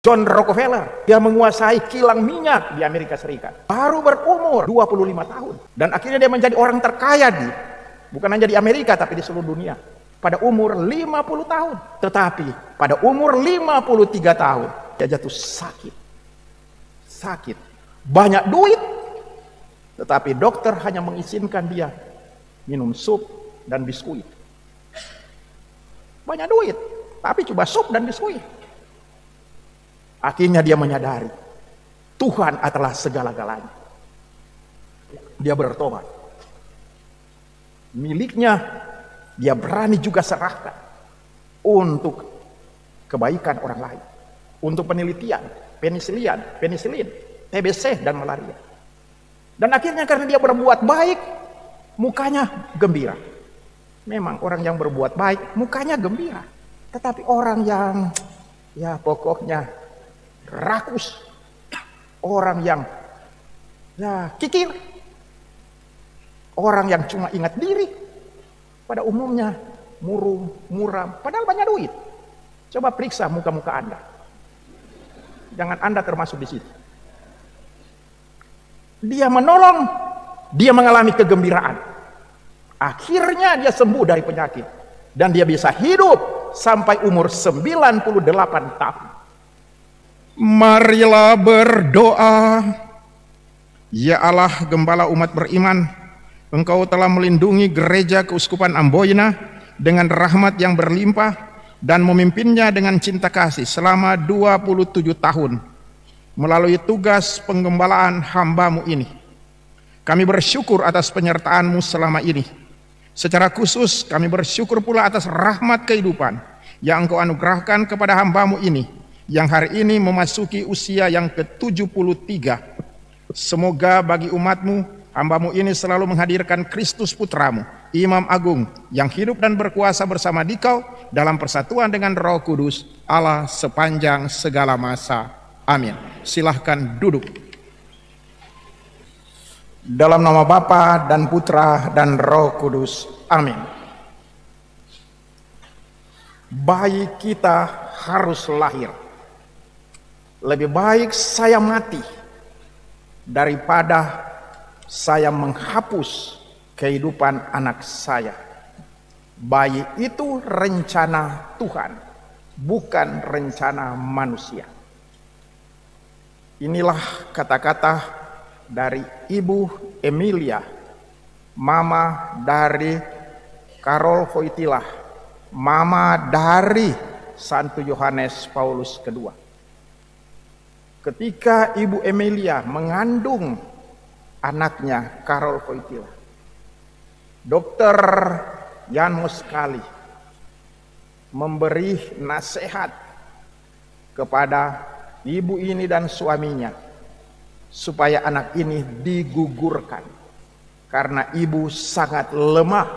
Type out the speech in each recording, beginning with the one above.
John Rockefeller, dia menguasai kilang minyak di Amerika Serikat. Baru berumur 25 tahun. Dan akhirnya dia menjadi orang terkaya bukan hanya di Amerika tapi di seluruh dunia. Pada umur 50 tahun. Tetapi pada umur 53 tahun, dia jatuh sakit. Sakit. Banyak duit. Tetapi dokter hanya mengizinkan dia minum sup dan biskuit. Banyak duit. Tapi coba sup dan biskuit. Akhirnya dia menyadari Tuhan adalah segala-galanya. Dia bertobat. Miliknya dia berani juga serahkan untuk kebaikan orang lain, untuk penelitian, penisilin, TBC dan malaria. Dan akhirnya karena dia berbuat baik, mukanya gembira. Memang orang yang berbuat baik mukanya gembira. Tetapi orang yang pokoknya rakus, orang yang kikir, orang yang cuma ingat diri, pada umumnya murung, muram, padahal banyak duit. Coba periksa muka-muka Anda. Jangan Anda termasuk di situ. Dia menolong, dia mengalami kegembiraan. Akhirnya dia sembuh dari penyakit dan dia bisa hidup sampai umur 98 tahun. Marilah berdoa. Ya Allah, Gembala umat beriman, Engkau telah melindungi gereja Keuskupan Amboina dengan rahmat yang berlimpah dan memimpinnya dengan cinta kasih selama 27 tahun melalui tugas penggembalaan hamba-Mu ini. Kami bersyukur atas penyertaan-Mu selama ini. Secara khusus kami bersyukur pula atas rahmat kehidupan yang Engkau anugerahkan kepada hamba-Mu ini, yang hari ini memasuki usia yang ke-73. Semoga bagi umat-Mu, hamba-Mu ini selalu menghadirkan Kristus Putra-Mu, Imam Agung, yang hidup dan berkuasa bersama Dikau dalam persatuan dengan Roh Kudus, Allah sepanjang segala masa. Amin. Silahkan duduk. Dalam nama Bapa dan Putra dan Roh Kudus. Amin. Bayi kita harus lahir. Lebih baik saya mati daripada saya menghapus kehidupan anak saya. Bayi itu rencana Tuhan, bukan rencana manusia. Inilah kata-kata dari Ibu Emilia, mama dari Karol Wojtyła, mama dari Santo Yohanes Paulus II. Ketika Ibu Emilia mengandung anaknya Karol Wojtyła, Dokter Jan Moskali memberi nasihat kepada ibu ini dan suaminya supaya anak ini digugurkan karena ibu sangat lemah,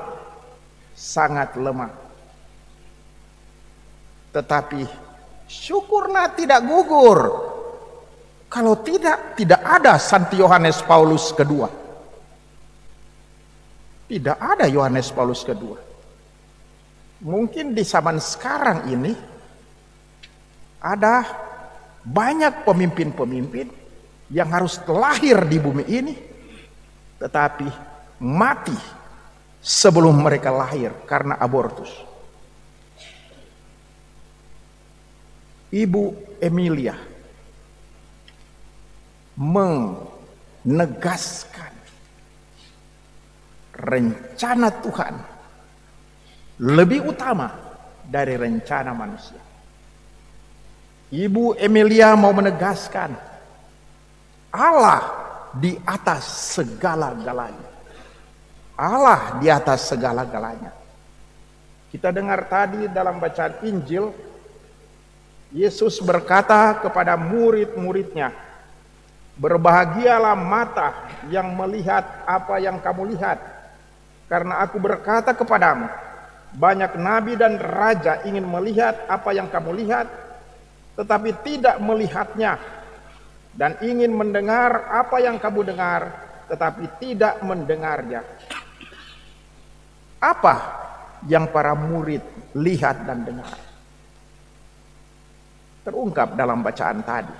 tetapi syukurlah tidak gugur. Kalau tidak ada Santo Yohanes Paulus II. Tidak ada Yohanes Paulus II. Mungkin di zaman sekarang ini ada banyak pemimpin-pemimpin yang harus lahir di bumi ini, tetapi mati sebelum mereka lahir karena abortus. Ibu Emilia menegaskan rencana Tuhan lebih utama dari rencana manusia. Ibu Emilia mau menegaskan Allah di atas segala-galanya. Allah di atas segala-galanya. Kita dengar tadi dalam bacaan Injil, Yesus berkata kepada murid-muridnya, "Berbahagialah mata yang melihat apa yang kamu lihat, karena aku berkata kepadamu, banyak nabi dan raja ingin melihat apa yang kamu lihat, tetapi tidak melihatnya, dan ingin mendengar apa yang kamu dengar, tetapi tidak mendengarnya." Apa yang para murid lihat dan dengar? terungkap dalam bacaan tadi.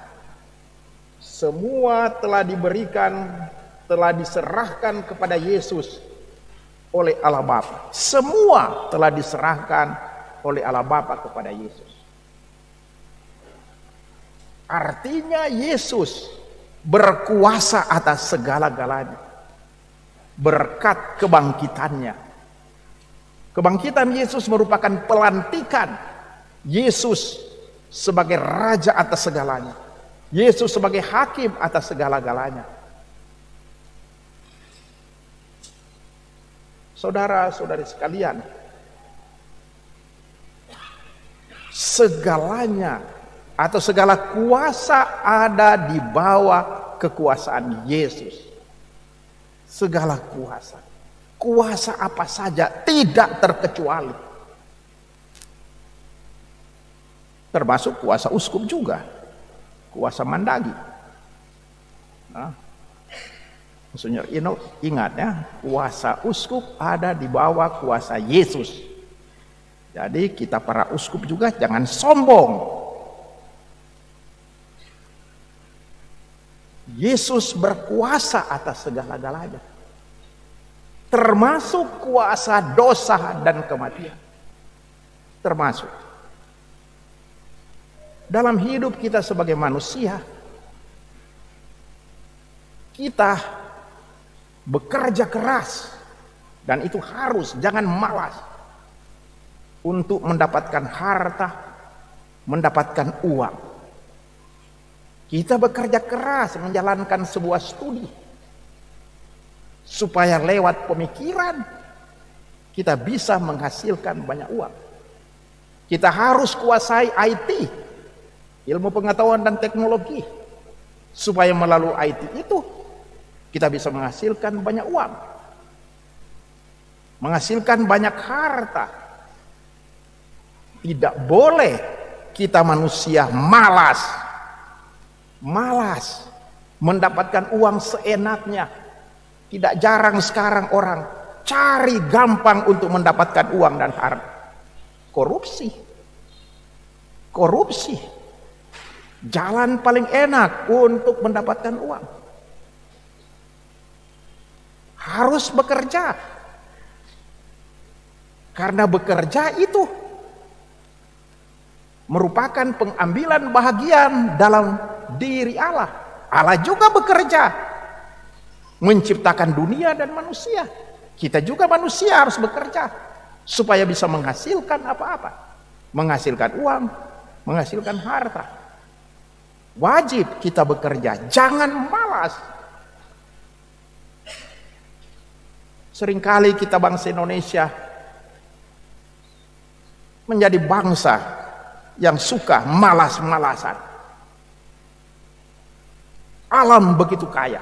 Semua telah diberikan, telah diserahkan kepada Yesus oleh Allah Bapa. Semua telah diserahkan oleh Allah Bapa kepada Yesus. Artinya Yesus berkuasa atas segala-galanya berkat kebangkitannya. Kebangkitan Yesus merupakan pelantikan Yesus sebagai raja atas segalanya. Yesus sebagai hakim atas segala-galanya. Saudara-saudari sekalian, segalanya atau segala kuasa ada di bawah kekuasaan Yesus. Segala kuasa. Kuasa apa saja tidak terkecuali. Termasuk kuasa uskup juga. Kuasa mandagi. Nah, maksudnya ingat ya, kuasa uskup ada di bawah kuasa Yesus. Jadi kita para uskup juga jangan sombong. Yesus berkuasa atas segala-galanya. Termasuk kuasa dosa dan kematian. Termasuk. Dalam hidup kita sebagai manusia, kita bekerja keras, dan itu harus, jangan malas untuk mendapatkan harta, mendapatkan uang. Kita bekerja keras menjalankan sebuah studi supaya lewat pemikiran kita bisa menghasilkan banyak uang. Kita harus kuasai IT, ilmu pengetahuan dan teknologi, supaya melalui IT itu kita bisa menghasilkan banyak uang, menghasilkan banyak harta. Tidak boleh kita manusia malas mendapatkan uang seenaknya. Tidak jarang sekarang orang cari gampang untuk mendapatkan uang dan harta. Korupsi. Jalan paling enak untuk mendapatkan uang. Harus bekerja. Karena bekerja itu merupakan pengambilan bahagian dalam diri Allah. Allah juga bekerja menciptakan dunia dan manusia. Kita juga manusia harus bekerja supaya bisa menghasilkan apa-apa. Menghasilkan uang, menghasilkan harta. Wajib kita bekerja, jangan malas. Seringkali kita bangsa Indonesia menjadi bangsa yang suka malas-malasan. Alam begitu kaya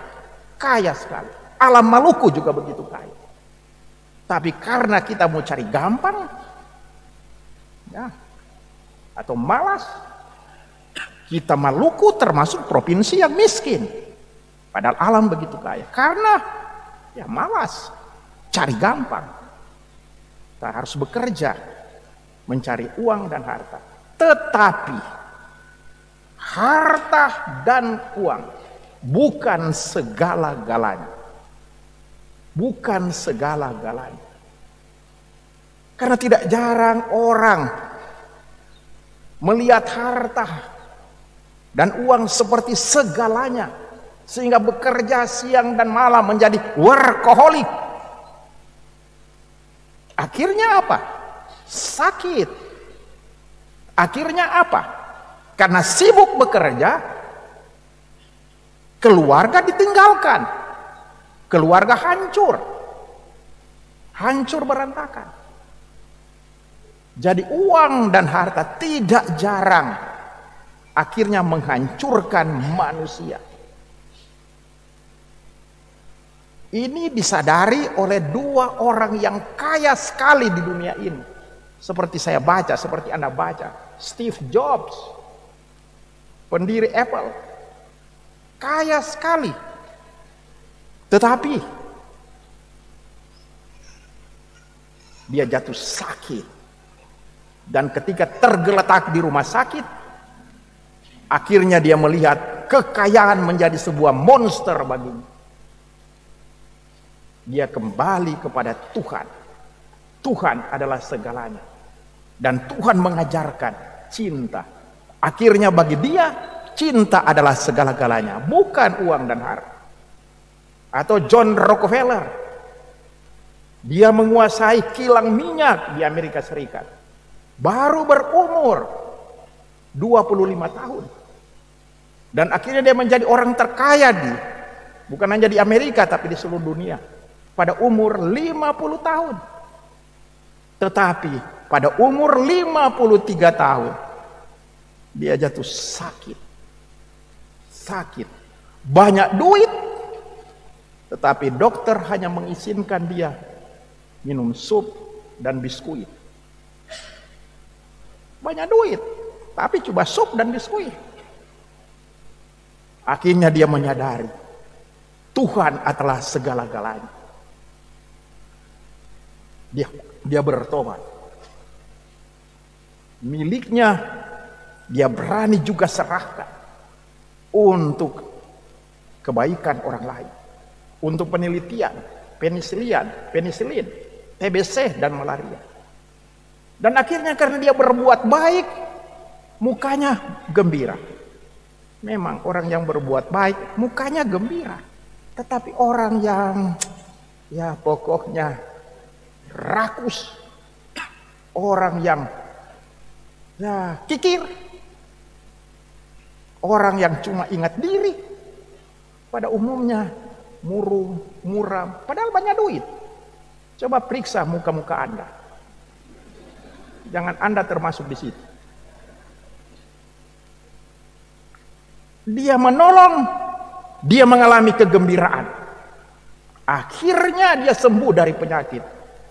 sekali. Alam Maluku juga begitu kaya. Tapi karena kita mau cari gampang, ya, atau malas, kita Maluku termasuk provinsi yang miskin. Padahal alam begitu kaya. Karena ya malas, cari gampang. Kita harus bekerja, mencari uang dan harta. Tetapi harta dan uang bukan segala-galanya. Bukan segala-galanya. Karena tidak jarang orang melihat harta dan uang seperti segalanya, sehingga bekerja siang dan malam menjadi workaholic. Akhirnya apa? Sakit. Akhirnya apa? Karena sibuk bekerja, keluarga ditinggalkan, keluarga hancur berantakan. Jadi uang dan harta tidak jarang akhirnya menghancurkan manusia. Ini disadari oleh dua orang yang kaya sekali di dunia ini. Seperti saya baca, seperti Anda baca, Steve Jobs, pendiri Apple, kaya sekali. Tetapi dia jatuh sakit. Dan ketika tergeletak di rumah sakit, Akhirnya dia melihat kekayaan menjadi sebuah monster baginya. Dia kembali kepada Tuhan. Tuhan adalah segalanya. Dan Tuhan mengajarkan cinta. Akhirnya bagi dia, cinta adalah segala-galanya, bukan uang dan harta. Atau John Rockefeller, dia menguasai kilang minyak di Amerika Serikat. Baru berumur 25 tahun. Dan akhirnya dia menjadi orang terkaya bukan hanya di Amerika tapi di seluruh dunia. Pada umur 50 tahun. Tetapi pada umur 53 tahun dia jatuh sakit. Banyak duit, tetapi dokter hanya mengizinkan dia minum sup dan biskuit. Banyak duit, tapi coba sup dan biskuit. Akhirnya dia menyadari Tuhan adalah segala-galanya. Dia bertobat. Miliknya dia berani juga serahkan untuk kebaikan orang lain, untuk penelitian, penisilin, TBC dan malaria. Dan akhirnya karena dia berbuat baik, mukanya gembira. Memang orang yang berbuat baik mukanya gembira, tetapi orang yang pokoknya rakus, orang yang kikir, orang yang cuma ingat diri, pada umumnya murung, muram, padahal banyak duit. Coba periksa muka-muka Anda. Jangan Anda termasuk di situ. Dia menolong, dia mengalami kegembiraan. Akhirnya dia sembuh dari penyakit.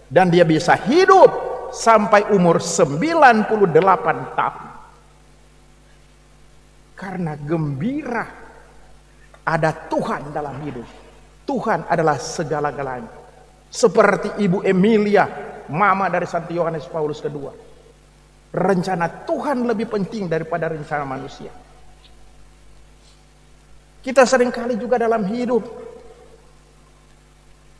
Dan dia bisa hidup sampai umur 98 tahun. Karena gembira ada Tuhan dalam hidup. Tuhan adalah segala-galanya. Seperti Ibu Emilia, mama dari Santo Yohanes Paulus II. Rencana Tuhan lebih penting daripada rencana manusia. Kita seringkali juga dalam hidup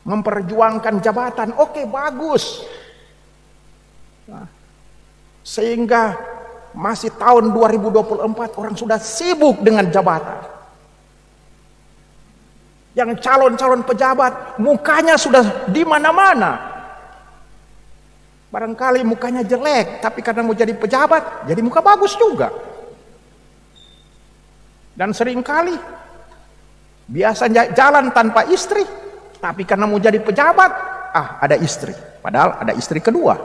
memperjuangkan jabatan. Oke, bagus. Sehingga masih tahun 2024 orang sudah sibuk dengan jabatan. Yang calon-calon pejabat mukanya sudah di mana-mana. Barangkali mukanya jelek, tapi karena mau jadi pejabat, jadi muka bagus juga. Dan seringkali biasa jalan tanpa istri, tapi karena mau jadi pejabat, ada istri. Padahal ada istri kedua.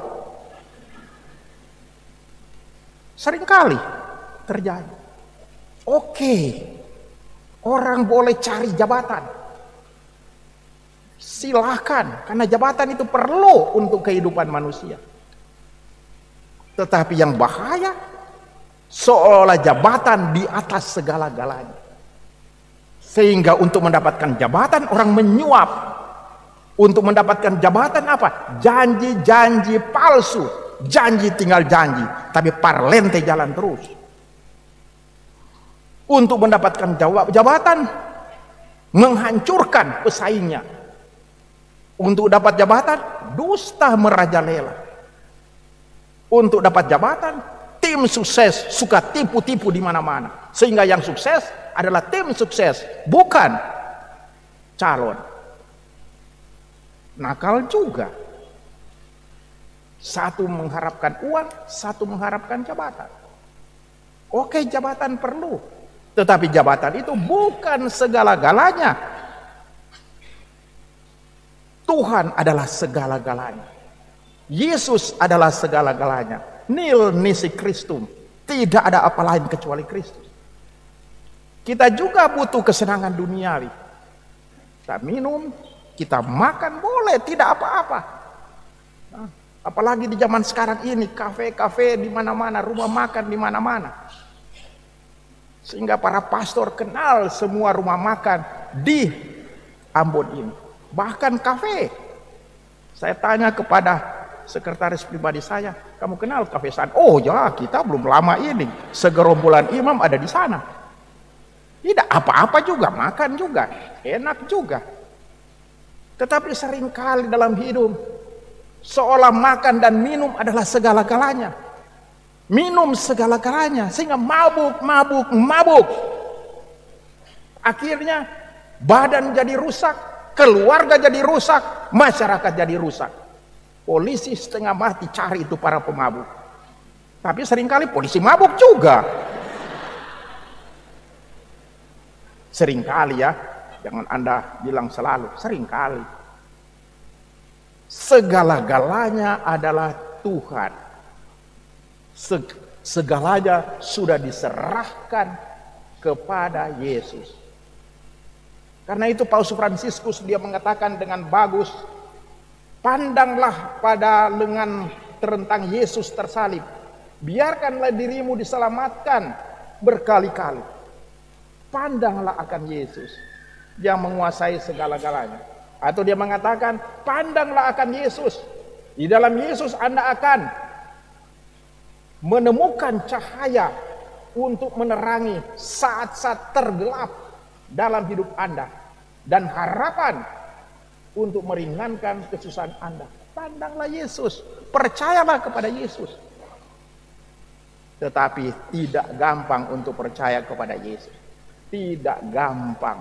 Seringkali terjadi. Oke, orang boleh cari jabatan. Silahkan, karena jabatan itu perlu untuk kehidupan manusia. Tetapi yang bahaya, seolah jabatan di atas segala-galanya. Sehingga untuk mendapatkan jabatan orang menyuap. Untuk mendapatkan jabatan apa? Janji-janji palsu. Janji tinggal janji, tapi parlente jalan terus. Untuk mendapatkan jabatan, menghancurkan pesaingnya. Untuk dapat jabatan, dusta merajalela. Untuk dapat jabatan, tim sukses suka tipu-tipu di mana-mana. Sehingga yang sukses adalah tim sukses, bukan calon. Nakal juga. Satu mengharapkan uang, satu mengharapkan jabatan. Oke, jabatan perlu, tetapi jabatan itu bukan segala-galanya. Tuhan adalah segala-galanya. Yesus adalah segala-galanya. Nil nisi Christum. Tidak ada apa lain kecuali Kristus. Kita juga butuh kesenangan duniawi. Kita minum, kita makan boleh, tidak apa-apa. Apalagi di zaman sekarang ini, kafe-kafe di mana-mana, rumah makan di mana-mana. Sehingga para pastor kenal semua rumah makan di Ambon ini. Bahkan kafe. Saya tanya kepada sekretaris pribadi saya. Kamu kenal Cafe San? Oh ya, kita belum lama ini. Segerombolan imam ada di sana. Tidak apa-apa juga, makan juga, enak juga. Tetapi seringkali dalam hidup, seolah makan dan minum adalah segala-galanya. Minum segala-galanya, sehingga mabuk. Akhirnya badan jadi rusak, keluarga jadi rusak, masyarakat jadi rusak. Polisi setengah mati cari itu para pemabuk. Tapi seringkali polisi mabuk juga. Seringkali ya, jangan Anda bilang selalu, seringkali. Segala-galanya adalah Tuhan. Segalanya sudah diserahkan kepada Yesus. Karena itu Paus Fransiskus dia mengatakan dengan bagus, pandanglah pada lengan terentang Yesus tersalib. Biarkanlah dirimu diselamatkan berkali-kali. Pandanglah akan Yesus yang menguasai segala-galanya. Atau dia mengatakan, pandanglah akan Yesus. Di dalam Yesus Anda akan menemukan cahaya untuk menerangi saat-saat tergelap dalam hidup Anda. Dan harapan untuk meringankan kesusahan Anda. Pandanglah Yesus, percayalah kepada Yesus. Tetapi tidak gampang untuk percaya kepada Yesus. Tidak gampang.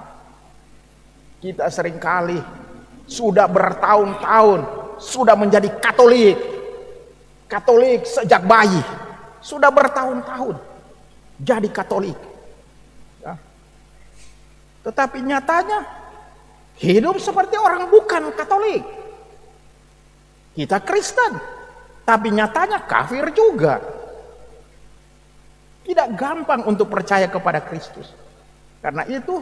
Kita seringkali sudah bertahun-tahun sudah menjadi Katolik. Katolik sejak bayi. Sudah bertahun-tahun jadi Katolik. Ya. Tetapi nyatanya hidup seperti orang bukan Katolik. Kita Kristen, tapi nyatanya kafir juga. Tidak gampang untuk percaya kepada Kristus. Karena itu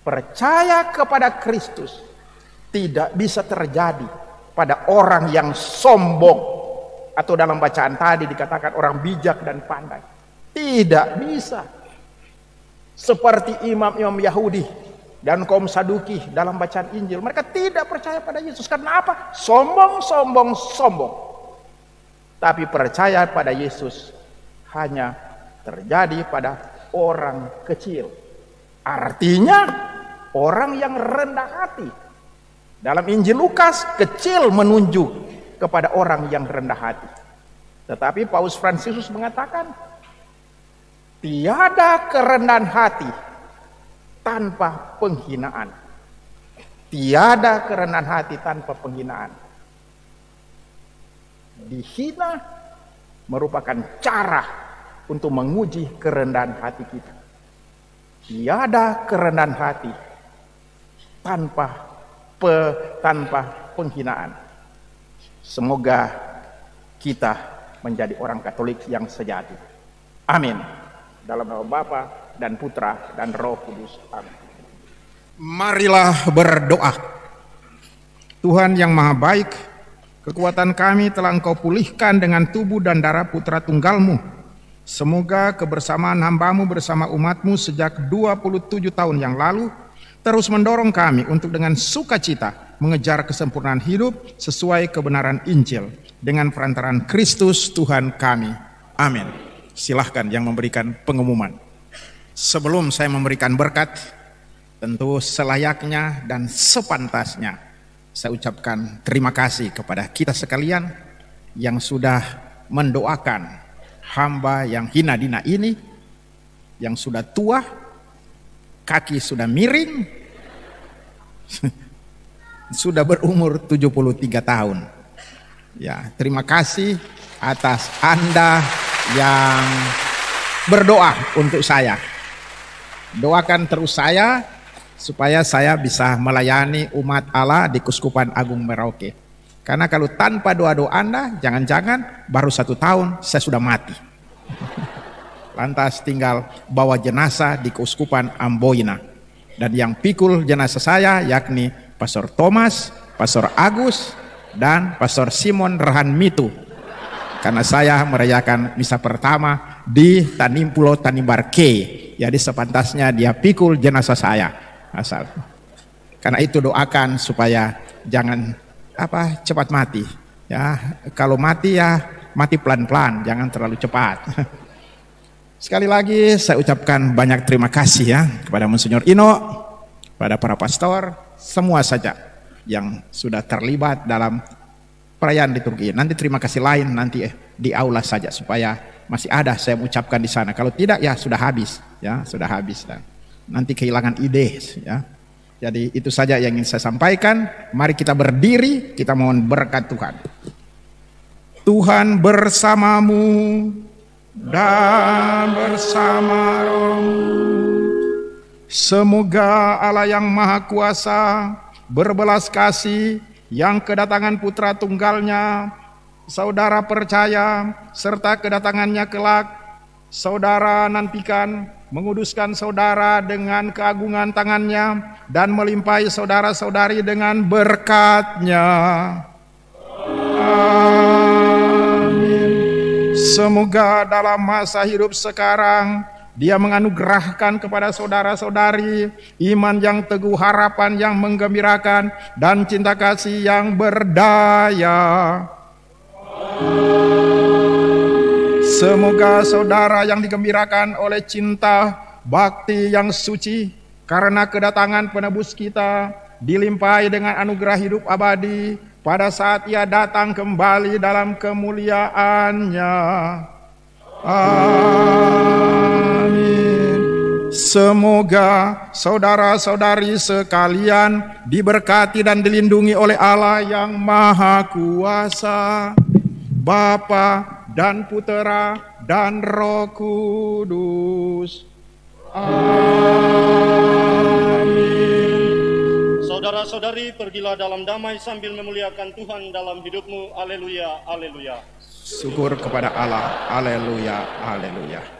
percaya kepada Kristus tidak bisa terjadi pada orang yang sombong. Atau dalam bacaan tadi dikatakan orang bijak dan pandai. Tidak bisa. Seperti imam-imam Yahudi dan kaum Saduki dalam bacaan Injil. Mereka tidak percaya pada Yesus. Karena apa? Sombong. Tapi percaya pada Yesus hanya terjadi pada orang kecil. Artinya orang yang rendah hati. Dalam Injil Lukas, kecil menunjuk kepada orang yang rendah hati. Tetapi Paus Fransiskus mengatakan, tiada kerendahan hati tanpa penghinaan. Tiada kerendahan hati tanpa penghinaan. Dihina merupakan cara untuk menguji kerendahan hati kita. Tiada kerendahan hati tanpa penghinaan. Semoga kita menjadi orang Katolik yang sejati. Amin. Dalam nama Bapa dan Putra dan Roh Kudus. Amin. Marilah berdoa. Tuhan yang Maha Baik, kekuatan kami telah Engkau pulihkan dengan tubuh dan darah Putra Tunggal-Mu. Semoga kebersamaan hamba-Mu bersama umat-Mu sejak 27 tahun yang lalu terus mendorong kami untuk dengan sukacita mengejar kesempurnaan hidup sesuai kebenaran Injil dengan perantaraan Kristus Tuhan kami. Amin. Silahkan yang memberikan pengumuman. Sebelum saya memberikan berkat, tentu selayaknya dan sepantasnya saya ucapkan terima kasih kepada kita sekalian yang sudah mendoakan hamba yang hina dina ini, yang sudah tua, kaki sudah miring, sudah berumur 73 tahun. Ya, terima kasih atas Anda yang berdoa untuk saya. Doakan terus saya supaya saya bisa melayani umat Allah di Keuskupan Agung Merauke. Karena kalau tanpa doa-doa Anda, jangan-jangan baru 1 tahun saya sudah mati. Lantas tinggal bawa jenazah di Keuskupan Amboina. Dan yang pikul jenazah saya yakni Pastor Thomas, Pastor Agus, dan Pastor Simon Rahan Mitu. Karena saya merayakan misa pertama di Tanimpulo Tanimbar K. Jadi sepantasnya dia pikul jenazah saya. Asal. Karena itu doakan supaya jangan cepat mati. Ya, kalau mati ya mati pelan-pelan, jangan terlalu cepat. Sekali lagi saya ucapkan banyak terima kasih ya kepada Monsignor Ino, kepada para pastor, semua saja yang sudah terlibat dalam perayaan liturgi. Nanti terima kasih lain nanti di aula saja supaya masih ada saya mengucapkan di sana. Kalau tidak ya sudah habis ya, sudah habis dan nanti kehilangan ide ya. Jadi itu saja yang ingin saya sampaikan. Mari kita berdiri, kita mohon berkat Tuhan. Tuhan bersamamu dan bersama rohmu. Semoga Allah yang Maha Kuasa berbelas kasih yang kedatangan putra tunggalnya, saudara percaya, serta kedatangannya kelak, saudara nantikan, menguduskan saudara dengan keagungan tangannya, dan melimpahi saudara-saudari dengan berkat-Nya. Amin. Semoga dalam masa hidup sekarang Dia menganugerahkan kepada saudara-saudari iman yang teguh, harapan yang menggembirakan, dan cinta kasih yang berdaya. Semoga saudara yang digembirakan oleh cinta bakti yang suci karena kedatangan penebus kita dilimpahi dengan anugerah hidup abadi pada saat Ia datang kembali dalam kemuliaan-Nya. Amin. Semoga saudara-saudari sekalian diberkati dan dilindungi oleh Allah yang Maha Kuasa, Bapa dan Putera dan Roh Kudus. Amin. Saudara-saudari, pergilah dalam damai sambil memuliakan Tuhan dalam hidupmu. Haleluya, haleluya. Syukur kepada Allah. Haleluya, haleluya.